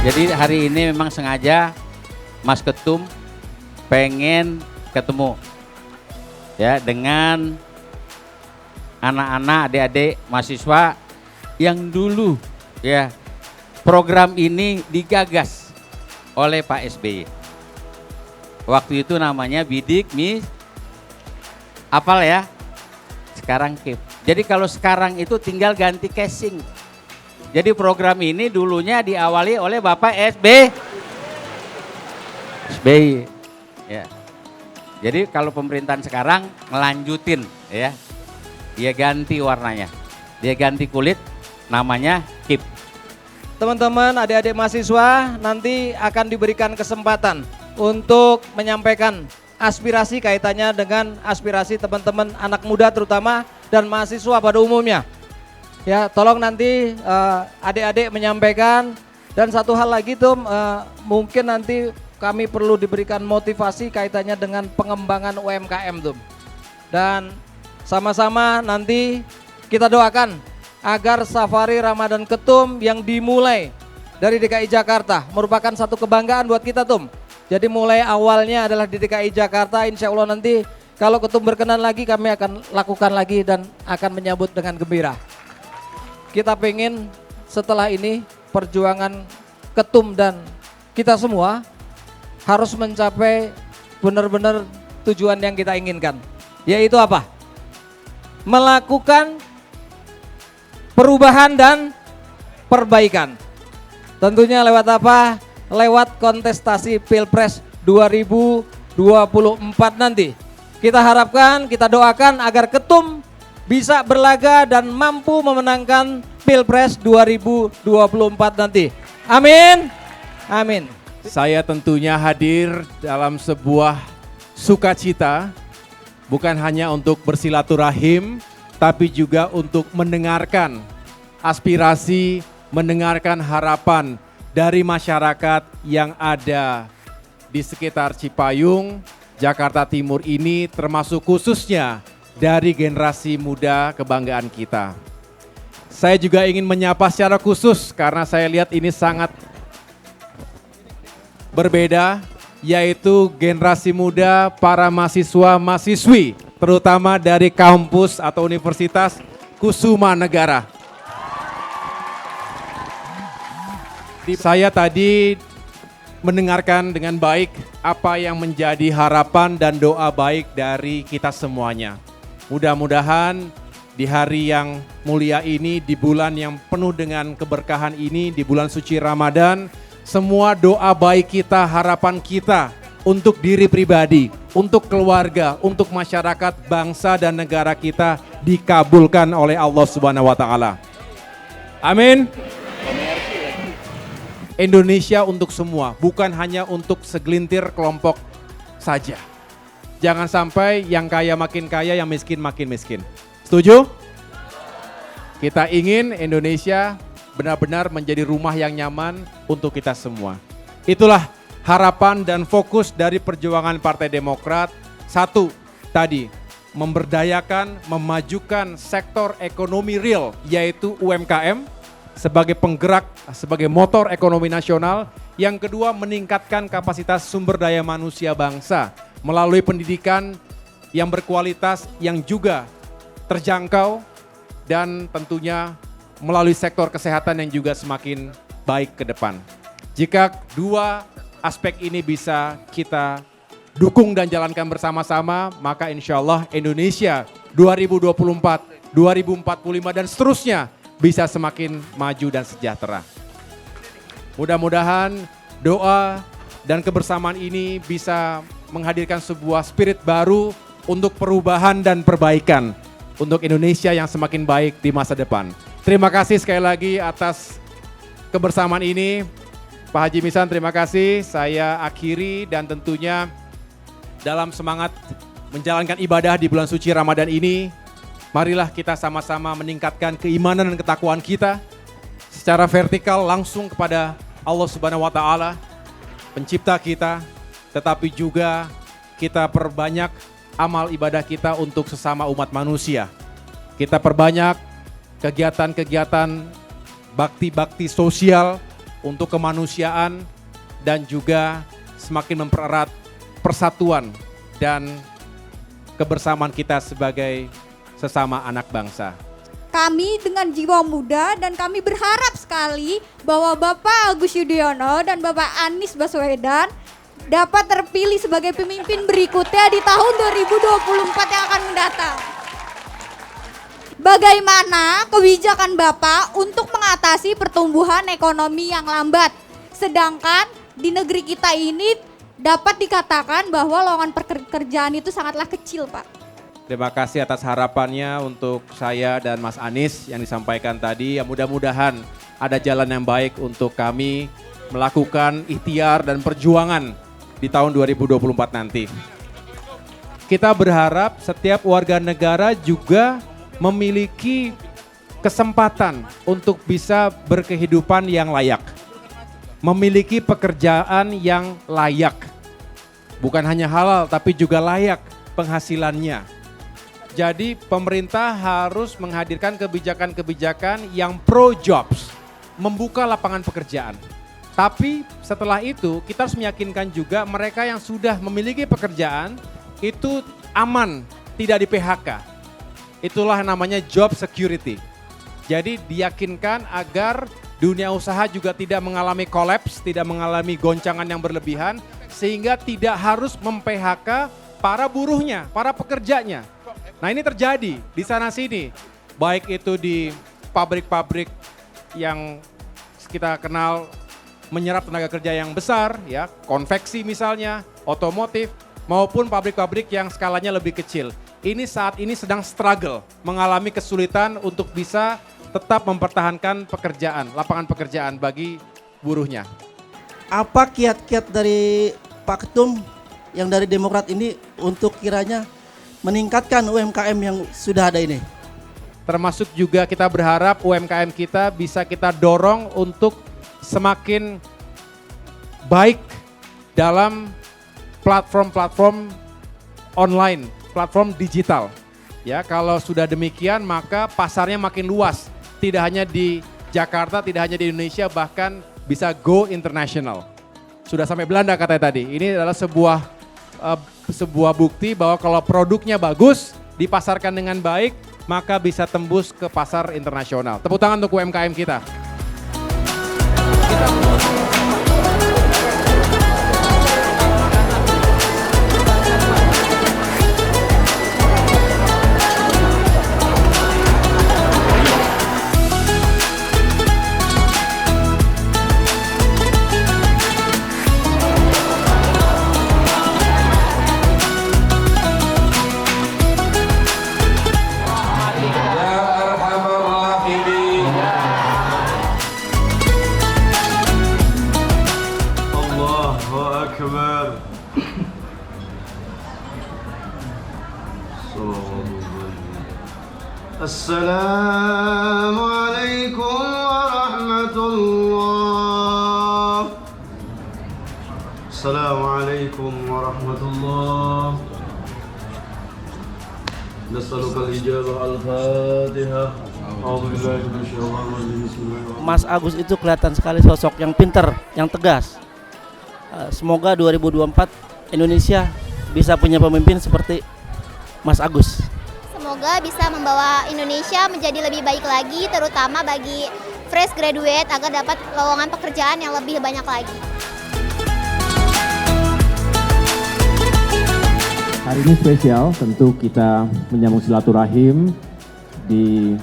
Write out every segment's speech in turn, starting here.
Jadi hari ini memang sengaja Mas Ketum pengen ketemu ya dengan anak-anak, adik-adik mahasiswa yang dulu ya program ini digagas oleh Pak SBY. Waktu itu namanya Bidik Mis apal ya, sekarang KIP. Jadi kalau sekarang itu tinggal ganti casing. Jadi program ini dulunya diawali oleh Bapak SBY. Ya. Jadi kalau pemerintahan sekarang ngelanjutin ya. Dia ganti warnanya. Dia ganti kulit, namanya KIP. Teman-teman, adik-adik mahasiswa nanti akan diberikan kesempatan untuk menyampaikan aspirasi kaitannya dengan aspirasi teman-teman anak muda terutama dan mahasiswa pada umumnya. Ya, tolong nanti adik-adik menyampaikan, dan satu hal lagi tuh mungkin nanti kami perlu diberikan motivasi kaitannya dengan pengembangan UMKM tuh. Dan sama-sama nanti kita doakan agar Safari Ramadan Ketum yang dimulai dari DKI Jakarta merupakan satu kebanggaan buat kita tuh. Jadi mulai awalnya adalah di DKI Jakarta, insya Allah nanti kalau Ketum berkenan lagi kami akan lakukan lagi dan akan menyambut dengan gembira. Kita pengen setelah ini perjuangan Ketum dan kita semua harus mencapai benar-benar tujuan yang kita inginkan. Yaitu apa? Melakukan perubahan dan perbaikan. Tentunya lewat apa? Lewat kontestasi Pilpres 2024 nanti. Kita harapkan, kita doakan agar Ketum bisa berlaga dan mampu memenangkan Pilpres 2024 nanti. Amin. Amin. Saya tentunya hadir dalam sebuah sukacita, bukan hanya untuk bersilaturahim, tapi juga untuk mendengarkan aspirasi, mendengarkan harapan dari masyarakat yang ada di sekitar Cipayung, Jakarta Timur ini, termasuk khususnya dari generasi muda kebanggaan kita. Saya juga ingin menyapa secara khusus karena saya lihat ini sangat berbeda, yaitu generasi muda para mahasiswa-mahasiswi, terutama dari kampus atau Universitas Kusuma Negara. Saya tadi mendengarkan dengan baik apa yang menjadi harapan dan doa baik dari kita semuanya. Mudah-mudahan di hari yang mulia ini, di bulan yang penuh dengan keberkahan ini, di bulan suci Ramadan, semua doa baik kita, harapan kita untuk diri pribadi, untuk keluarga, untuk masyarakat, bangsa dan negara kita dikabulkan oleh Allah Subhanahu wa taala. Amin. Indonesia untuk semua, bukan hanya untuk segelintir kelompok saja. Jangan sampai yang kaya makin kaya, yang miskin makin miskin. Setuju? Kita ingin Indonesia benar-benar menjadi rumah yang nyaman untuk kita semua. Itulah harapan dan fokus dari perjuangan Partai Demokrat. Satu, tadi memberdayakan, memajukan sektor ekonomi real, yaitu UMKM sebagai penggerak, sebagai motor ekonomi nasional. Yang kedua, meningkatkan kapasitas sumber daya manusia bangsa melalui pendidikan yang berkualitas, yang juga terjangkau, dan tentunya melalui sektor kesehatan yang juga semakin baik ke depan. Jika dua aspek ini bisa kita dukung dan jalankan bersama-sama, maka insya Allah Indonesia 2024, 2045 dan seterusnya bisa semakin maju dan sejahtera. Mudah-mudahan doa dan kebersamaan ini bisa menghadirkan sebuah spirit baru untuk perubahan dan perbaikan untuk Indonesia yang semakin baik di masa depan. Terima kasih sekali lagi atas kebersamaan ini. Pak Haji Missan, terima kasih. Saya akhiri dan tentunya dalam semangat menjalankan ibadah di bulan suci Ramadan ini, marilah kita sama-sama meningkatkan keimanan dan ketakwaan kita secara vertikal langsung kepada Allah Subhanahu wa taala, pencipta kita, tetapi juga kita perbanyak amal ibadah kita untuk sesama umat manusia. Kita perbanyak kegiatan-kegiatan bakti-bakti sosial untuk kemanusiaan dan juga semakin mempererat persatuan dan kebersamaan kita sebagai sesama anak bangsa. Kami dengan jiwa muda dan kami berharap sekali bahwa Bapak Agus Yudhoyono dan Bapak Anies Baswedan dapat terpilih sebagai pemimpin berikutnya di tahun 2024 yang akan mendatang. Bagaimana kebijakan Bapak untuk mengatasi pertumbuhan ekonomi yang lambat? Sedangkan di negeri kita ini dapat dikatakan bahwa lowongan pekerjaan itu sangatlah kecil, Pak. Terima kasih atas harapannya untuk saya dan Mas Anies yang disampaikan tadi. Ya, mudah-mudahan ada jalan yang baik untuk kami melakukan ikhtiar dan perjuangan di tahun 2024 nanti. Kita berharap setiap warga negara juga memiliki kesempatan untuk bisa berkehidupan yang layak. Memiliki pekerjaan yang layak. Bukan hanya halal tapi juga layak penghasilannya. Jadi pemerintah harus menghadirkan kebijakan-kebijakan yang pro jobs, membuka lapangan pekerjaan. Tapi setelah itu kita harus meyakinkan juga mereka yang sudah memiliki pekerjaan itu aman, tidak di PHK. Itulah namanya job security. Jadi diyakinkan agar dunia usaha juga tidak mengalami kolaps, tidak mengalami goncangan yang berlebihan, sehingga tidak harus mem-PHK para buruhnya, para pekerjanya. Nah ini terjadi di sana sini, baik itu di pabrik-pabrik yang kita kenal menyerap tenaga kerja yang besar, ya, konveksi misalnya, otomotif, maupun pabrik-pabrik yang skalanya lebih kecil. Ini saat ini sedang struggle, mengalami kesulitan untuk bisa tetap mempertahankan pekerjaan, lapangan pekerjaan bagi buruhnya. Apa kiat-kiat dari Pak Ketum yang dari Demokrat ini untuk kiranya meningkatkan UMKM yang sudah ada ini? Termasuk juga kita berharap UMKM kita bisa kita dorong untuk semakin baik dalam platform-platform online, platform digital. Ya, kalau sudah demikian maka pasarnya makin luas. Tidak hanya di Jakarta, tidak hanya di Indonesia, bahkan bisa go international. Sudah sampai Belanda katanya tadi. Ini adalah sebuah bukti bahwa kalau produknya bagus, dipasarkan dengan baik, maka bisa tembus ke pasar internasional. Tepuk tangan untuk UMKM kita. Assalamualaikum warahmatullah. Assalamualaikum warahmatullah. Nas'alukal ijabah al-Fatihah. A'udzubillahi minasyaitonir rajim. Bismillahirrahmanirrahim. Mas Agus itu kelihatan sekali sosok yang pinter, yang tegas. Semoga 2024 Indonesia bisa punya pemimpin seperti Mas Agus. Semoga bisa membawa Indonesia menjadi lebih baik lagi, terutama bagi fresh graduate agar dapat lowongan pekerjaan yang lebih banyak lagi. Hari ini spesial, tentu kita menyambung silaturahim di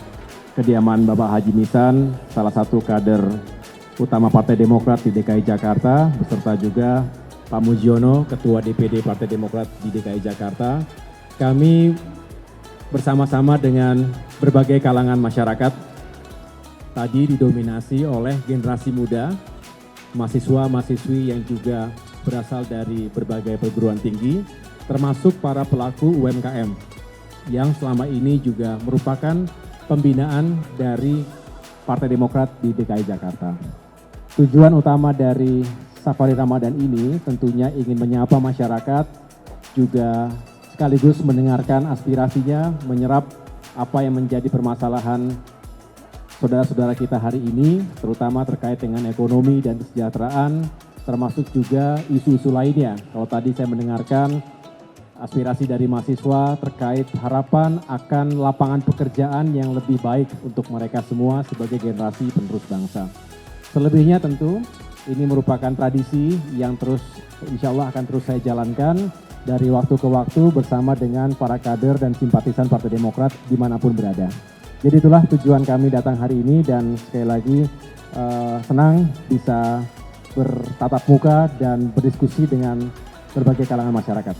kediaman Bapak Haji Missan, salah satu kader Utama Partai Demokrat di DKI Jakarta, beserta juga Pak Mujiono, Ketua DPD Partai Demokrat di DKI Jakarta. Kami bersama-sama dengan berbagai kalangan masyarakat tadi didominasi oleh generasi muda, mahasiswa-mahasiswi yang juga berasal dari berbagai perguruan tinggi, termasuk para pelaku UMKM yang selama ini juga merupakan pembinaan dari Partai Demokrat di DKI Jakarta. Tujuan utama dari Safari Ramadan ini tentunya ingin menyapa masyarakat, juga sekaligus mendengarkan aspirasinya, menyerap apa yang menjadi permasalahan saudara-saudara kita hari ini, terutama terkait dengan ekonomi dan kesejahteraan, termasuk juga isu-isu lainnya. Kalau tadi saya mendengarkan aspirasi dari mahasiswa terkait harapan akan lapangan pekerjaan yang lebih baik untuk mereka semua sebagai generasi penerus bangsa. Selebihnya tentu ini merupakan tradisi yang terus insya Allah akan terus saya jalankan dari waktu ke waktu bersama dengan para kader dan simpatisan Partai Demokrat dimanapun berada. Jadi itulah tujuan kami datang hari ini dan sekali lagi senang bisa bertatap muka dan berdiskusi dengan berbagai kalangan masyarakat.